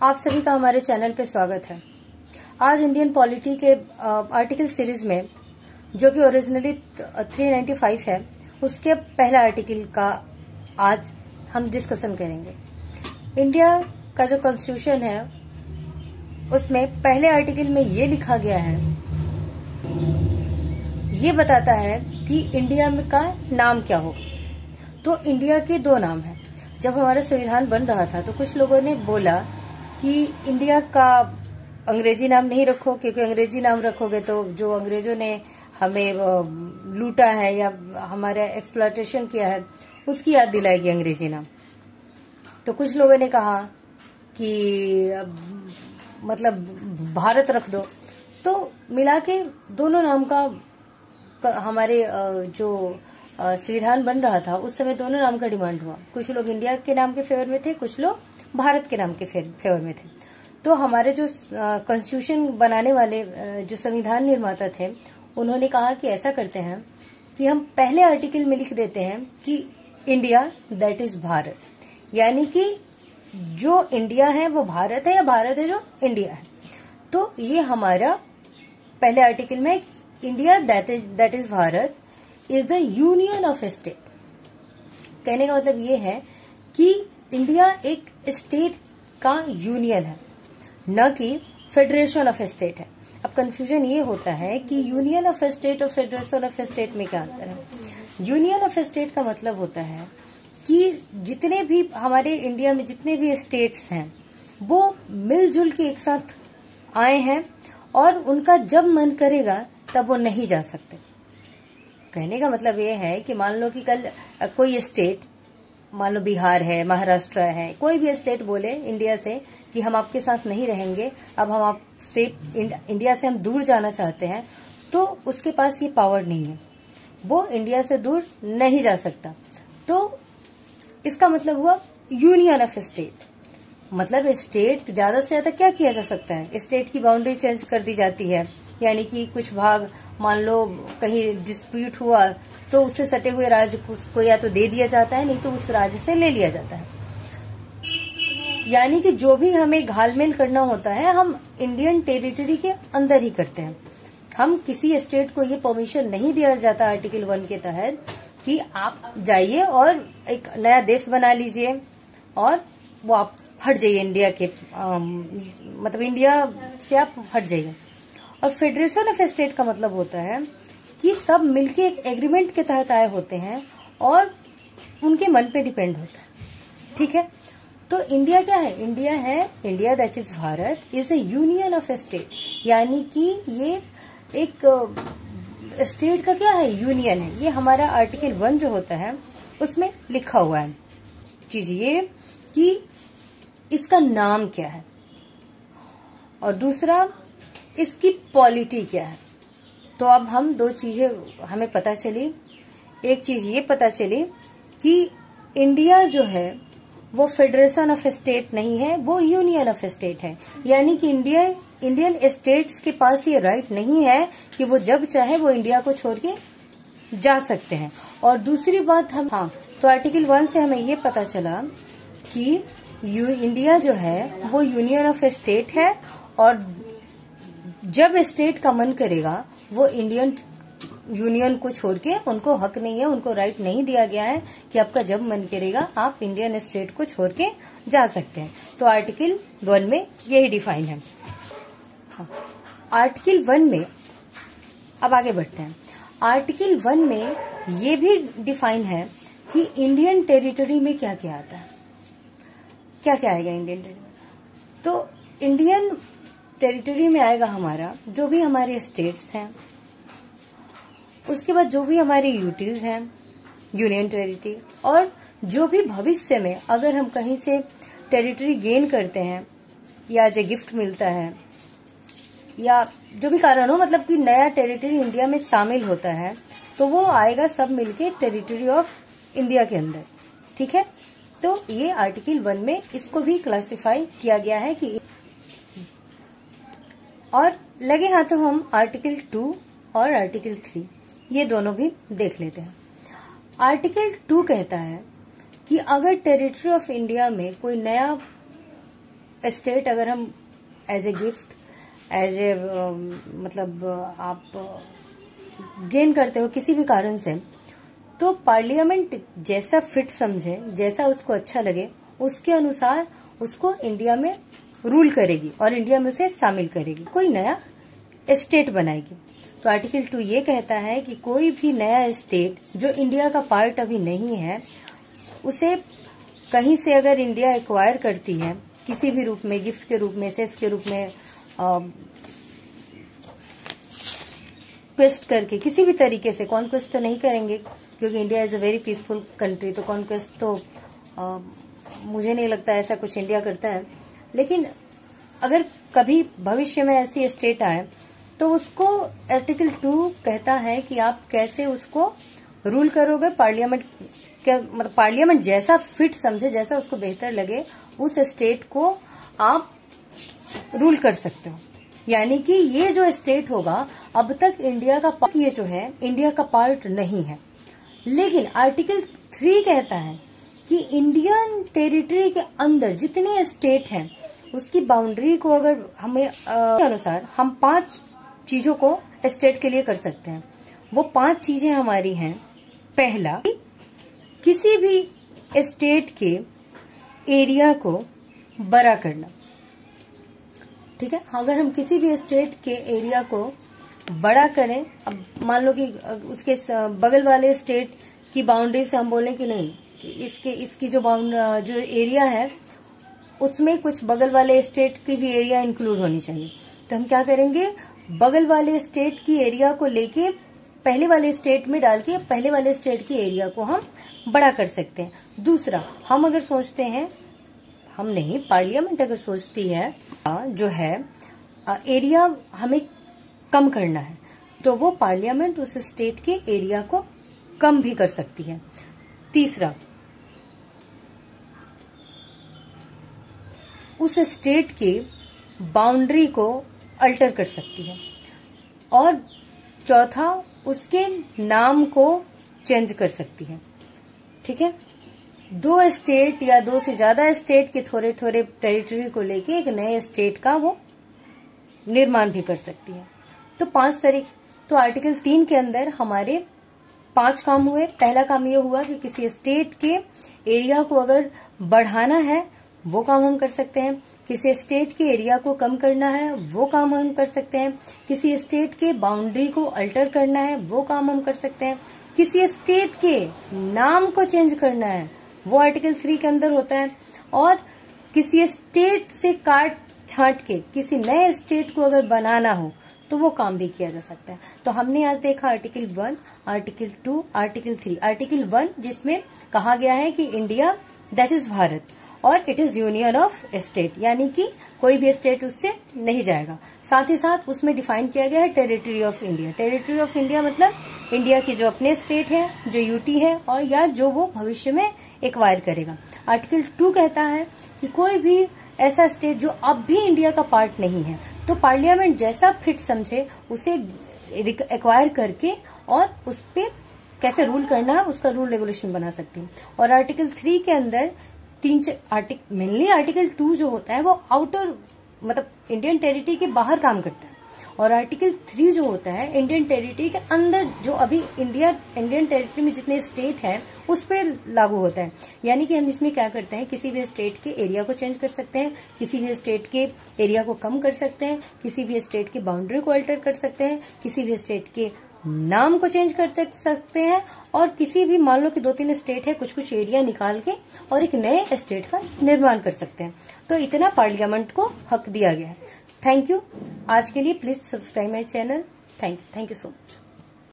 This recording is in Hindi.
आप सभी का हमारे चैनल पे स्वागत है। आज इंडियन पॉलिटी के आर्टिकल सीरीज में, जो कि ओरिजिनली 395 है, उसके पहला आर्टिकल का आज हम डिस्कशन करेंगे। इंडिया का जो कॉन्स्टिट्यूशन है उसमें पहले आर्टिकल में ये लिखा गया है, ये बताता है कि इंडिया में का नाम क्या होगा। तो इंडिया के दो नाम हैं। जब हमारा संविधान बन रहा था तो कुछ लोगों ने बोला कि इंडिया का अंग्रेजी नाम नहीं रखो, क्योंकि अंग्रेजी नाम रखोगे तो जो अंग्रेजों ने हमें लूटा है या हमारा एक्सप्लॉयटेशन किया है उसकी याद दिलाएगी अंग्रेजी नाम। तो कुछ लोगों ने कहा कि मतलब भारत रख दो। तो मिला के दोनों नाम का हमारे जो संविधान बन रहा था उस समय दोनों नाम का डिमांड हुआ। कुछ लोग इंडिया के नाम के फेवर में थे, कुछ लोग भारत के नाम के फेवर में थे। तो हमारे जो कॉन्स्टिट्यूशन बनाने वाले जो संविधान निर्माता थे उन्होंने कहा कि ऐसा करते हैं कि हम पहले आर्टिकल में लिख देते हैं कि इंडिया दैट इज भारत, यानी कि जो इंडिया है वो भारत है या भारत है जो इंडिया है। तो ये हमारा पहले आर्टिकल में India that is Bharat is the union of state. कहने का मतलब ये है कि इंडिया एक स्टेट का यूनियन है, न कि फेडरेशन ऑफ स्टेट है। अब कंफ्यूजन ये होता है कि यूनियन ऑफ स्टेट और फेडरेशन ऑफ स्टेट में क्या अंतर है। यूनियन ऑफ स्टेट का मतलब होता है कि जितने भी हमारे इंडिया में जितने भी स्टेट्स हैं वो मिलजुल के एक साथ आए हैं और उनका जब मन करेगा तब वो नहीं जा सकते। कहने का मतलब ये है कि मान लो कि कल कोई स्टेट, मान लो बिहार है, महाराष्ट्र है, कोई भी स्टेट बोले इंडिया से कि हम आपके साथ नहीं रहेंगे, अब हम आपसे इंडिया से हम दूर जाना चाहते हैं, तो उसके पास ये पावर नहीं है, वो इंडिया से दूर नहीं जा सकता। तो इसका मतलब हुआ यूनियन ऑफ स्टेट। मतलब स्टेट ज्यादा से ज्यादा क्या किया जा सकता है, स्टेट की बाउंड्री चेंज कर दी जाती है, यानी कि कुछ भाग मान लो कहीं डिस्प्यूट हुआ तो उससे सटे हुए राज्य को या तो दे दिया जाता है, नहीं तो उस राज्य से ले लिया जाता है। यानी कि जो भी हमें घालमेल करना होता है हम इंडियन टेरिटरी के अंदर ही करते हैं। हम किसी स्टेट को ये परमिशन नहीं दिया जाता आर्टिकल 1 के तहत कि आप जाइए और एक नया देश बना लीजिए और वो आप हट जाइए इंडिया के मतलब इंडिया से आप हट जाइए। और फेडरेशन ऑफ स्टेट का मतलब होता है कि सब मिलके एक एग्रीमेंट के तहत आए होते हैं और उनके मन पे डिपेंड होता है। ठीक है, तो इंडिया क्या है? इंडिया है, India that is Bharat is A union of state, यानी कि ये एक स्टेट का क्या है, यूनियन है। ये हमारा आर्टिकल 1 जो होता है उसमें लिखा हुआ है चीज ये कि इसका नाम क्या है और दूसरा इसकी पॉलिटी क्या है। तो अब हम दो चीजें हमें पता चली। एक चीज ये पता चली कि इंडिया जो है वो फेडरेशन ऑफ स्टेट नहीं है, वो यूनियन ऑफ स्टेट है, यानी कि इंडियन स्टेट्स के पास ये राइट नहीं है कि वो जब चाहे वो इंडिया को छोड़ के जा सकते हैं। और दूसरी बात तो आर्टिकल 1 से हमें ये पता चला कि इंडिया जो है वो यूनियन ऑफ स्टेट है और जब स्टेट का मन करेगा वो इंडियन यूनियन को छोड़ के, उनको हक नहीं है, उनको राइट नहीं दिया गया है कि आपका जब मन करेगा आप इंडियन स्टेट को छोड़ के जा सकते हैं। तो आर्टिकल 1 में यही डिफाइन है। आर्टिकल 1 में अब आगे बढ़ते हैं। आर्टिकल 1 में ये भी डिफाइन है कि इंडियन टेरिटरी में क्या क्या आता है, क्या क्या आएगा इंडियन टेरिटरी में। तो इंडियन टेरिटरी में आएगा हमारा जो भी हमारे स्टेट्स हैं, उसके बाद जो भी हमारे यूटीज हैं, यूनियन टेरिटरी, और जो भी भविष्य में अगर हम कहीं से टेरिटरी गेन करते हैं या जो गिफ्ट मिलता है या जो भी कारण हो, मतलब कि नया टेरिटरी इंडिया में शामिल होता है, तो वो आएगा सब मिलके टेरिटरी ऑफ इंडिया के अंदर। ठीक है, तो ये आर्टिकल 1 में इसको भी क्लासिफाई किया गया है कि और लगे हाथों हम आर्टिकल 2 और आर्टिकल 3 ये दोनों भी देख लेते हैं। आर्टिकल 2 कहता है कि अगर टेरिटरी ऑफ इंडिया में कोई नया स्टेट अगर हम as a gift, as a मतलब आप गेन करते हो किसी भी कारण से, तो पार्लियामेंट जैसा फिट समझे, जैसा उसको अच्छा लगे, उसके अनुसार उसको इंडिया में रूल करेगी और इंडिया में उसे शामिल करेगी, कोई नया स्टेट बनाएगी। तो आर्टिकल 2 ये कहता है कि कोई भी नया स्टेट जो इंडिया का पार्ट अभी नहीं है, उसे कहीं से अगर इंडिया एक्वायर करती है किसी भी रूप में, गिफ्ट के रूप में, सेस के रूप में, क्वेस्ट करके, किसी भी तरीके से, कॉन्क्वेस्ट तो नहीं करेंगे क्योंकि India is a very peaceful country, तो कॉन्क्वेस्ट तो मुझे नहीं लगता ऐसा कुछ इंडिया करता है। लेकिन अगर कभी भविष्य में ऐसी स्टेट आए तो उसको आर्टिकल 2 कहता है कि आप कैसे उसको रूल करोगे। पार्लियामेंट मतलब पार्लियामेंट जैसा फिट समझे, जैसा उसको बेहतर लगे, उस स्टेट को आप रूल कर सकते हो। यानी कि ये जो स्टेट होगा, अब तक इंडिया का पार्ट, ये जो है इंडिया का पार्ट नहीं है। लेकिन आर्टिकल 3 कहता है कि इंडियन टेरिटरी के अंदर जितने स्टेट हैं उसकी बाउंड्री को अगर हमें अनुसार हम 5 चीजों को स्टेट के लिए कर सकते हैं। वो 5 चीजें हमारी हैं। पहला, किसी भी स्टेट के एरिया को बड़ा करना। ठीक है, अगर हम किसी भी स्टेट के एरिया को बड़ा करें, अब मान लो कि उसके बगल वाले स्टेट की बाउंड्री से हम बोलें कि नहीं, इसकी जो एरिया है उसमें कुछ बगल वाले स्टेट की भी एरिया इंक्लूड होनी चाहिए, तो हम क्या करेंगे, बगल वाले स्टेट की एरिया को लेके पहले वाले स्टेट में डाल के पहले वाले स्टेट की एरिया को हम बड़ा कर सकते हैं। दूसरा, हम अगर सोचते हैं, हम नहीं, पार्लियामेंट अगर सोचती है जो है एरिया हमें कम करना है, तो वो पार्लियामेंट उस स्टेट के एरिया को कम भी कर सकती है। तीसरा, उस स्टेट के बाउंड्री को अल्टर कर सकती है। और चौथा, उसके नाम को चेंज कर सकती है। ठीक है, 2 स्टेट या 2 से ज्यादा स्टेट के थोड़े थोड़े टेरिटरी को लेके एक नए स्टेट का वो निर्माण भी कर सकती है। तो 5 तरीके। तो आर्टिकल 3 के अंदर हमारे 5 काम हुए। पहला काम ये हुआ कि किसी स्टेट के एरिया को अगर बढ़ाना है वो काम हम कर सकते हैं, किसी स्टेट के एरिया को कम करना है वो काम हम कर सकते हैं, किसी स्टेट के बाउंड्री को अल्टर करना है वो काम हम कर सकते हैं, किसी स्टेट के नाम को चेंज करना है वो आर्टिकल 3 के अंदर होता है, और किसी स्टेट से काट छांट के किसी नए स्टेट को अगर बनाना हो तो वो काम भी किया जा सकता है। तो हमने आज देखा आर्टिकल 1, आर्टिकल 2, आर्टिकल 3। आर्टिकल 1 जिसमें कहा गया है कि इंडिया दैट इज भारत और it is union of state, यानी कि कोई भी स्टेट उससे नहीं जाएगा। साथ ही साथ उसमें डिफाइन किया गया है territory of India. Territory of India मतलब इंडिया की जो अपने स्टेट है, जो यूटी है, और या जो वो भविष्य में एक्वायर करेगा। आर्टिकल 2 कहता है कि कोई भी ऐसा स्टेट जो अब भी इंडिया का पार्ट नहीं है, तो पार्लियामेंट जैसा फिट समझे उसे एक्वायर करके और उस पर कैसे रूल करना है उसका रूल रेगुलेशन बना सकती है। और आर्टिकल 3 के अंदर मेनली आर्टिकल 2 जो होता है वो आउटर मतलब इंडियन टेरिटरी के बाहर काम करता है, और आर्टिकल 3 जो होता है इंडियन टेरिटरी के अंदर, जो अभी इंडियन टेरिटरी में जितने स्टेट हैं उस पर लागू होता है। यानी कि हम इसमें क्या करते हैं, किसी भी स्टेट के एरिया को चेंज कर सकते हैं, किसी भी स्टेट के एरिया को कम कर सकते हैं, किसी भी स्टेट की बाउंड्री को अल्टर कर सकते हैं, किसी भी स्टेट के नाम को चेंज कर सकते हैं, और किसी भी, मान लो कि 2-3 स्टेट है, कुछ एरिया निकाल के और एक नए स्टेट का निर्माण कर सकते हैं। तो इतना पार्लियामेंट को हक दिया गया है। Thank you. आज के लिए please subscribe my channel. Thank you so much.